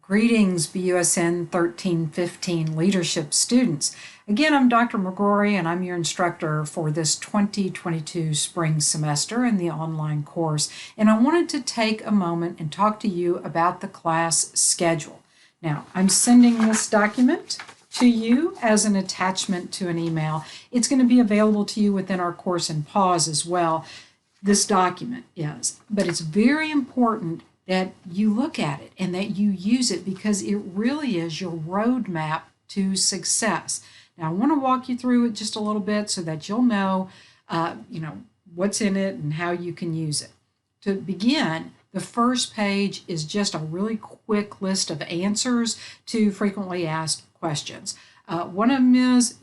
Greetings, BUSN 1315 leadership students. Again, I'm Dr. McGrory, and I'm your instructor for this 2022 spring semester in the online course. And I wanted to take a moment and talk to you about the class schedule. Now, I'm sending this document to you as an attachment to an email. It's going to be available to you within our course in PAUSE as well. This document is, but it's very important that you look at it and that you use it because it really is your roadmap to success. Now, I want to walk you through it just a little bit so that you'll know, what's in it and how you can use it. To begin, the first page is just a really quick list of answers to frequently asked questions. One of them is,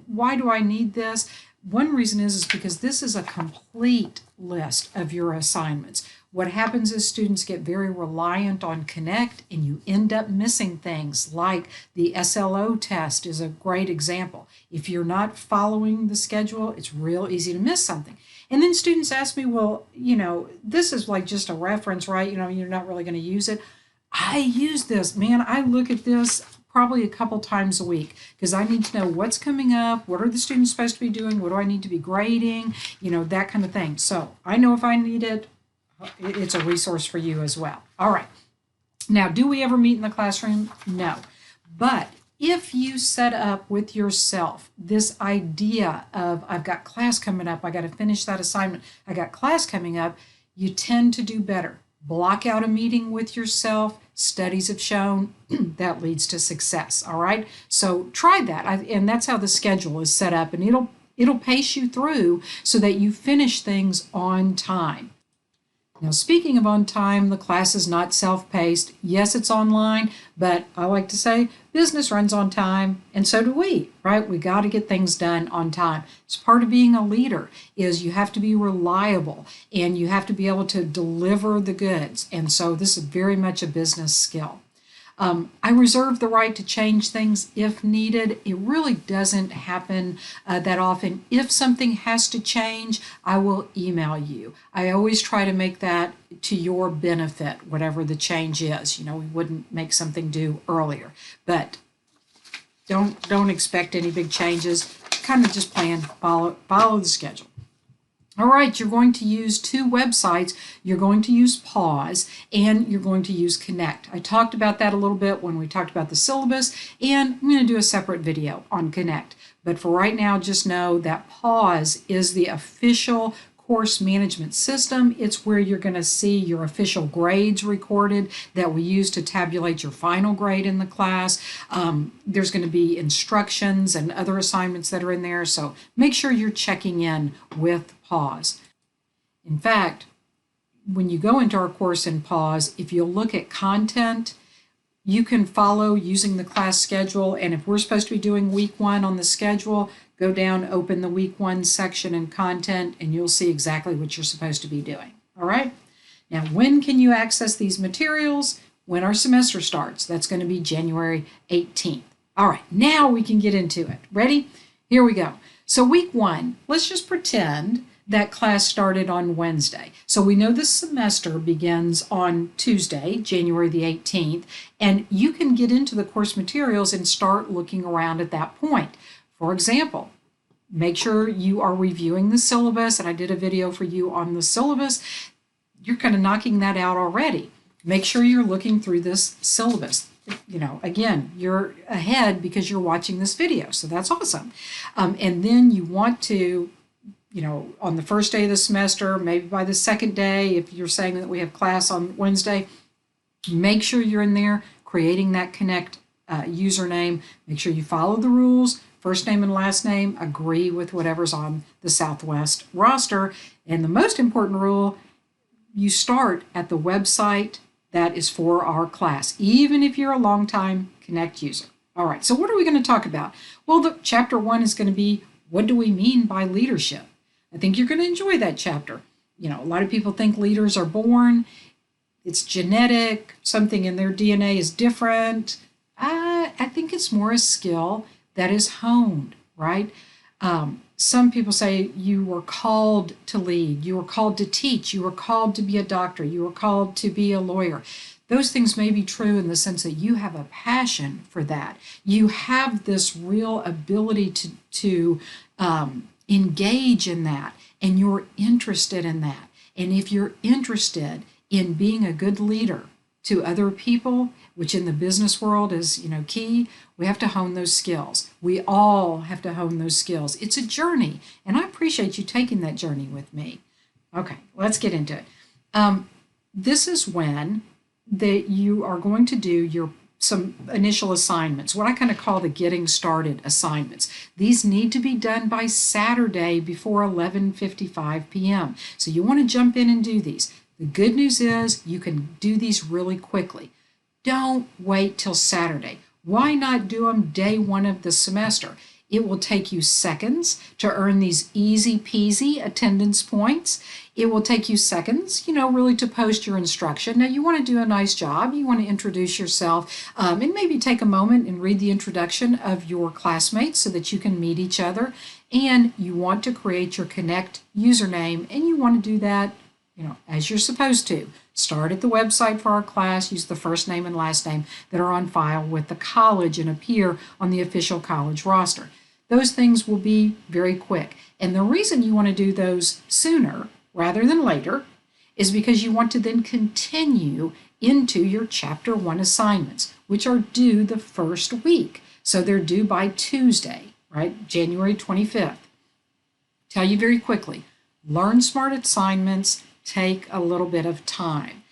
why do I need this? One reason is because this is a complete list of your assignments. What happens is students get very reliant on Connect and you end up missing things like the SLO test is a great example. If you're not following the schedule, it's real easy to miss something. And then students ask me, well, this is like just a reference, right? You're not really going to use it. I use this, man. I look at this probably a couple times a week because I need to know what's coming up, what are the students supposed to be doing, what do I need to be grading, that kind of thing. So I know if I need it, it's a resource for you as well. All right. Now, do we ever meet in the classroom? No. But if you set up with yourself this idea of, I've got class coming up, I got to finish that assignment, I got class coming up, you tend to do better. Block out a meeting with yourself. Studies have shown that leads to success. All right. So try that. And that's how the schedule is set up, and it'll pace you through so that you finish things on time. Now, speaking of on time, the class is not self-paced. Yes, it's online, but I like to say business runs on time, and so do we, right? We got to get things done on time. It's part of being a leader is you have to be reliable and you have to be able to deliver the goods. And so this is very much a business skill. I reserve the right to change things if needed. It really doesn't happen that often. If something has to change, I will email you. I always try to make that to your benefit, whatever the change is. We wouldn't make something due earlier, but don't expect any big changes. Kind of just follow the schedule. All right, you're going to use two websites. You're going to use PAUSE and you're going to use Connect. I talked about that a little bit when we talked about the syllabus, and I'm going to do a separate video on Connect. But for right now, just know that PAUSE is the official course management system. It's where you're going to see your official grades recorded that we use to tabulate your final grade in the class. There's going to be instructions and other assignments that are in there, so make sure you're checking in with PAUSE. In fact, when you go into our course in PAUSE, if you'll look at content, you can follow using the class schedule, and if we're supposed to be doing week 1 on the schedule, go down, open the week 1 section in content, and you'll see exactly what you're supposed to be doing. All right? Now, when can you access these materials? When our semester starts. That's going to be January 18th. All right, now we can get into it. Ready? Here we go. So week 1, let's just pretend that class started on Wednesday. So we know this semester begins on Tuesday, January the 18th, and you can get into the course materials and start looking around at that point. For example, make sure you are reviewing the syllabus, and I did a video for you on the syllabus. You're kind of knocking that out already. Make sure you're looking through this syllabus. Again, you're ahead because you're watching this video, so that's awesome. And then you want to, on the first day of the semester, maybe by the second day, if you're saying that we have class on Wednesday, make sure you're in there creating that Connect username. Make sure you follow the rules. First name and last name, agree with whatever's on the Southwest roster. And the most important rule, you start at the website that is for our class, even if you're a longtime Connect user. All right, so what are we going to talk about? Well, the chapter 1 is going to be, what do we mean by leadership? I think you're going to enjoy that chapter. A lot of people think leaders are born. It's genetic. Something in their DNA is different. I think it's more a skill that is honed, right? Some people say you were called to lead, you were called to teach, you were called to be a doctor, you were called to be a lawyer. Those things may be true in the sense that you have a passion for that. You have this real ability to engage in that, and you're interested in that. And if you're interested in being a good leader to other people, which in the business world is, key, we have to hone those skills. We all have to hone those skills. It's a journey, and I appreciate you taking that journey with me. Okay, let's get into it. This is when you are going to do some initial assignments, what I kind of call the getting started assignments. These need to be done by Saturday before 11:55 p.m. So you want to jump in and do these. The good news is you can do these really quickly. Don't wait till Saturday. Why not do them day one of the semester? It will take you seconds to earn these easy peasy attendance points. It will take you seconds, really to post your instruction. Now, you want to do a nice job. You want to introduce yourself and maybe take a moment and read the introduction of your classmates so that you can meet each other. And you want to create your Connect username, and you want to do that, as you're supposed to. Start at the website for our class, use the first name and last name that are on file with the college and appear on the official college roster. Those things will be very quick. And the reason you want to do those sooner rather than later is because you want to then continue into your Chapter 1 assignments, which are due the first week. So they're due by Tuesday, right? January 25th. Tell you very quickly, Learn Smart assignments take a little bit of time.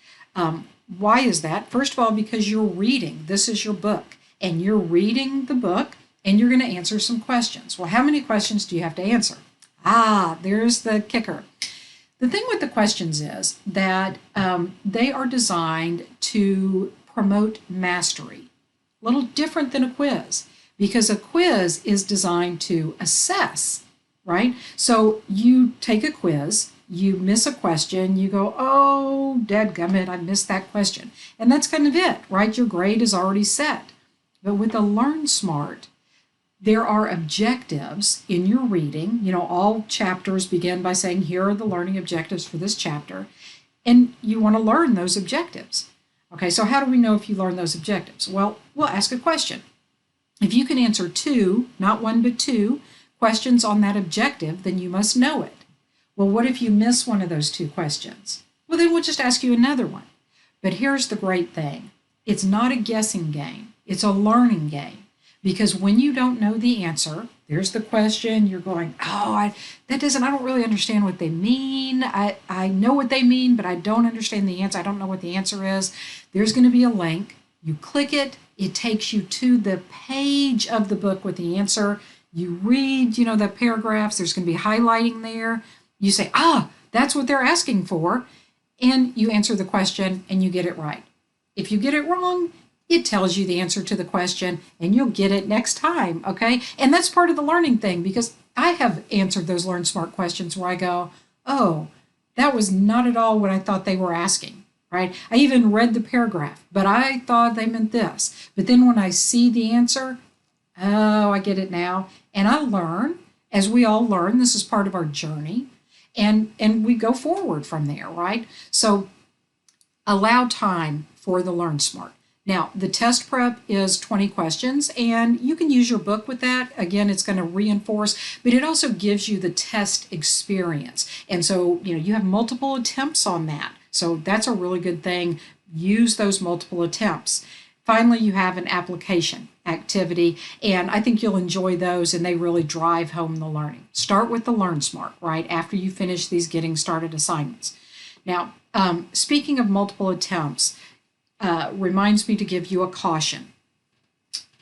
Why is that? First of all, because you're reading. This is your book, and you're reading the book, and you're going to answer some questions. Well, how many questions do you have to answer? There's the kicker. The thing with the questions is that they are designed to promote mastery. A little different than a quiz, because a quiz is designed to assess, right? So you take a quiz, you miss a question, you go, oh, dadgummit, I missed that question. And that's kind of it, right? Your grade is already set. But with a Learn Smart, there are objectives in your reading. All chapters begin by saying, here are the learning objectives for this chapter. And you want to learn those objectives. Okay, so how do we know if you learn those objectives? Well, we'll ask a question. If you can answer 2, not 1 but 2, questions on that objective, then you must know it. Well, what if you miss one of those 2 questions? Well, then we'll just ask you another one. But here's the great thing. It's not a guessing game. It's a learning game. Because when you don't know the answer, there's the question, you're going, I don't really understand what they mean. I know what they mean, but I don't understand the answer. I don't know what the answer is. There's going to be a link. You click it. It takes you to the page of the book with the answer. You read, the paragraphs. There's going to be highlighting there. You say, that's what they're asking for. And you answer the question and you get it right. If you get it wrong, it tells you the answer to the question and you'll get it next time, okay? And that's part of the learning thing, because I have answered those Learn Smart questions where I go, that was not at all what I thought they were asking, right? I even read the paragraph, but I thought they meant this. But then when I see the answer, I get it now. And I learn, as we all learn, this is part of our journey, and we go forward from there, right? So allow time for the Learn Smart. Now, the test prep is 20 questions, and you can use your book with that. Again, it's going to reinforce, but it also gives you the test experience. And so, you have multiple attempts on that. So that's a really good thing. Use those multiple attempts. Finally, you have an application activity, and I think you'll enjoy those, and they really drive home the learning. Start with the Learn Smart, right, after you finish these getting started assignments. Now, speaking of multiple attempts, reminds me to give you a caution.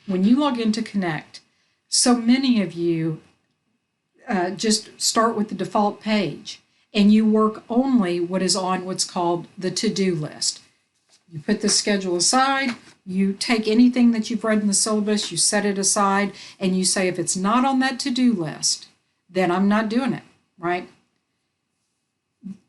When you log into Connect, so many of you just start with the default page and you work only what is on what's called the to-do list. You put the schedule aside, you take anything that you've read in the syllabus, you set it aside, and you say, if it's not on that to-do list, then I'm not doing it, right?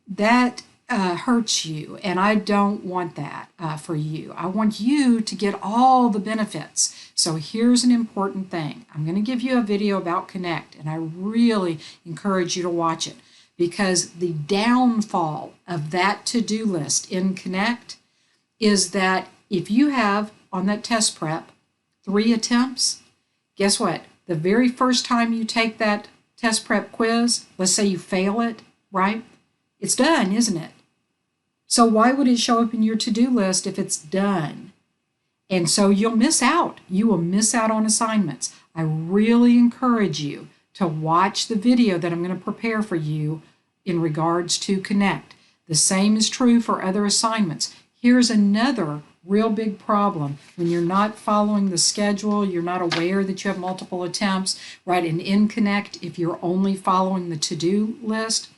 That hurts you, and I don't want that for you. I want you to get all the benefits. So here's an important thing. I'm going to give you a video about Connect, and I really encourage you to watch it, because the downfall of that to-do list in Connect is that if you have on that test prep 3 attempts, guess what? The very first time you take that test prep quiz, let's say you fail it, right? It's done, isn't it? So why would it show up in your to-do list if it's done? And so you'll miss out. You will miss out on assignments. I really encourage you to watch the video that I'm going to prepare for you in regards to Connect. The same is true for other assignments. Here's another real big problem. When you're not following the schedule, you're not aware that you have multiple attempts, right? And in Connect, if you're only following the to-do list,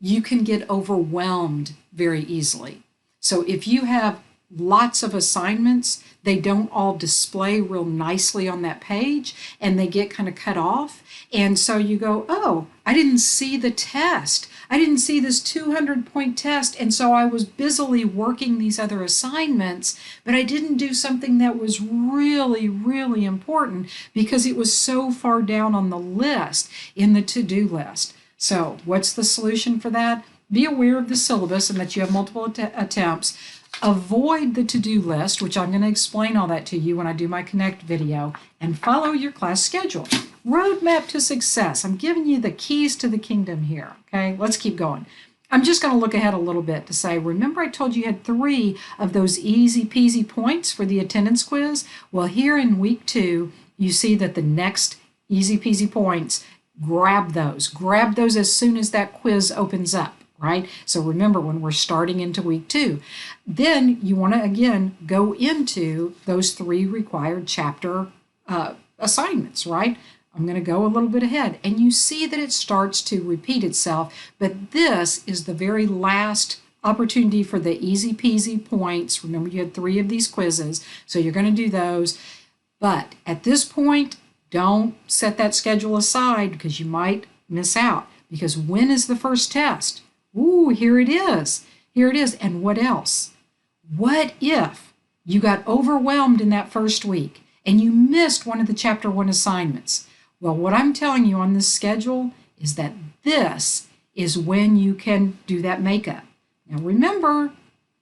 you can get overwhelmed very easily. So if you have lots of assignments, they don't all display real nicely on that page and they get kind of cut off. And so you go, oh, I didn't see the test. I didn't see this 200-point test. And so I was busily working these other assignments, but I didn't do something that was really, really important because it was so far down on the list in the to-do list. So what's the solution for that? Be aware of the syllabus and that you have multiple attempts. Avoid the to-do list, which I'm going to explain all that to you when I do my Connect video, and follow your class schedule. Roadmap to success. I'm giving you the keys to the kingdom here, okay? Let's keep going. I'm just going to look ahead a little bit to say, remember I told you had 3 of those easy peasy points for the attendance quiz? Well, here in week 2, you see that the next easy peasy points, grab those as soon as that quiz opens up. Right? So remember, when we're starting into week 2, then you want to again go into those 3 required chapter assignments, right? I'm going to go a little bit ahead, and you see that it starts to repeat itself, but this is the very last opportunity for the easy peasy points. Remember, you had 3 of these quizzes, so you're going to do those. But at this point, don't set that schedule aside because you might miss out. Because when is the first test? Ooh, here it is. Here it is. And what else? What if you got overwhelmed in that first week and you missed one of the chapter 1 assignments? Well, what I'm telling you on this schedule is that this is when you can do that makeup. Now remember,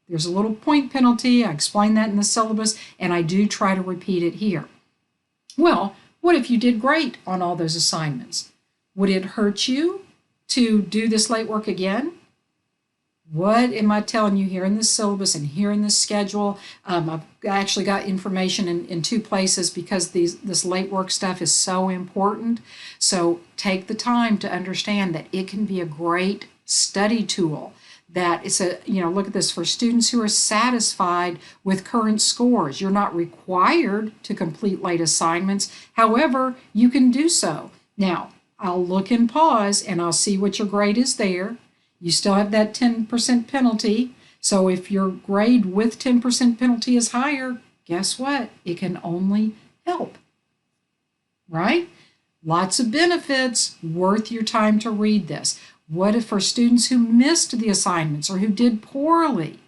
there's a little point penalty. I explained that in the syllabus, and I do try to repeat it here. Well, what if you did great on all those assignments? Would it hurt you to do this late work again? What am I telling you here in this syllabus and here in this schedule? I've actually got information in 2 places because this late work stuff is so important. So take the time to understand that it can be a great study tool. That it's look at this, for students who are satisfied with current scores. You're not required to complete late assignments. However, you can do so. Now, I'll look and pause and I'll see what your grade is there. You still have that 10% penalty. So if your grade with 10% penalty is higher, guess what? It can only help, right? Lots of benefits, worth your time to read this. What if for students who missed the assignments or who did poorly?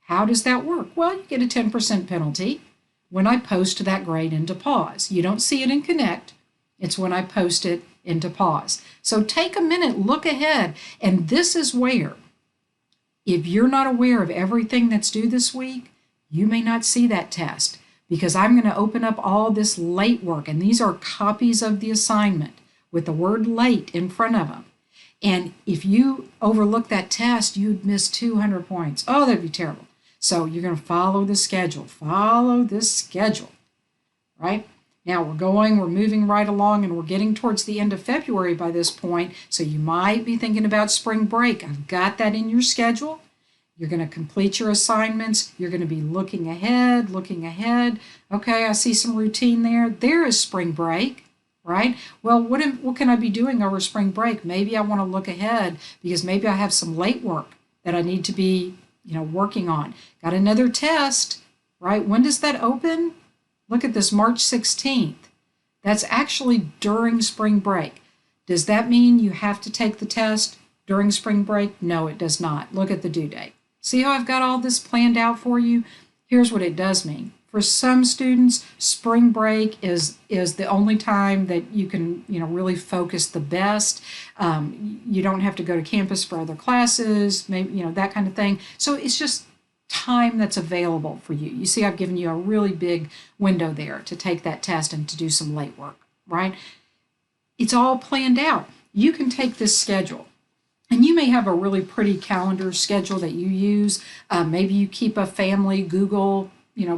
How does that work? Well, you get a 10% penalty when I post that grade into pause. You don't see it in Connect. It's when I post it into pause. So take a minute, look ahead, and this is where, if you're not aware of everything that's due this week, you may not see that test because I'm going to open up all this late work, and these are copies of the assignment with the word late in front of them. And if you overlook that test, you'd miss 200 points. Oh, that'd be terrible. So you're going to follow the schedule. Follow this schedule, right? Now we're moving right along, and we're getting towards the end of February by this point. So you might be thinking about spring break. I've got that in your schedule. You're going to complete your assignments. You're going to be looking ahead. Okay, I see some routine there. There is spring break. Right? Well, what can I be doing over spring break? Maybe I want to look ahead because maybe I have some late work that I need to be, working on. Got another test, right? When does that open? Look at this, March 16th. That's actually during spring break. Does that mean you have to take the test during spring break? No, it does not. Look at the due date. See how I've got all this planned out for you? Here's what it does mean. For some students, spring break is the only time that you can, really focus the best. You don't have to go to campus for other classes, maybe, that kind of thing. So it's just time that's available for you. You see, I've given you a really big window there to take that test and to do some late work, right? It's all planned out. You can take this schedule. And you may have a really pretty calendar schedule that you use. Maybe you keep a family Google,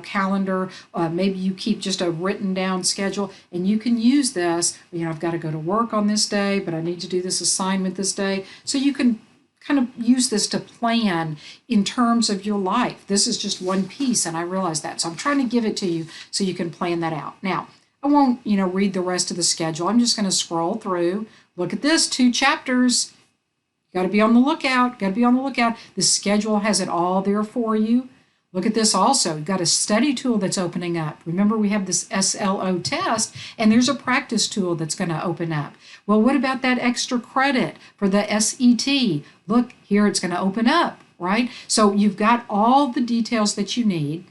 calendar. Maybe you keep just a written down schedule, and you can use this. I've got to go to work on this day, but I need to do this assignment this day. So you can kind of use this to plan in terms of your life. This is just one piece, and I realize that. So I'm trying to give it to you so you can plan that out. Now, I won't, read the rest of the schedule. I'm just going to scroll through. Look at this, 2 chapters. Got to be on the lookout. Got to be on the lookout. The schedule has it all there for you. Look at this also. You've got a study tool that's opening up. Remember, we have this SLO test, and there's a practice tool that's going to open up. Well, what about that extra credit for the SET? Look, here it's going to open up, right? So you've got all the details that you need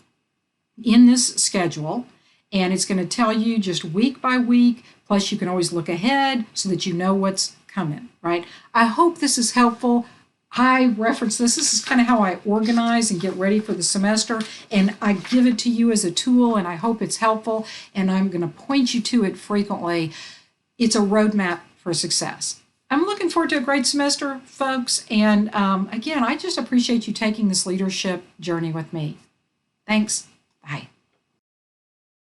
in this schedule, and it's going to tell you just week by week. Plus, you can always look ahead so that you know what's coming, right? I hope this is helpful. I reference this. This is kind of how I organize and get ready for the semester, and I give it to you as a tool, and I hope it's helpful, and I'm going to point you to it frequently. It's a roadmap for success. I'm looking forward to a great semester, folks, and again, I just appreciate you taking this leadership journey with me. Thanks. Bye.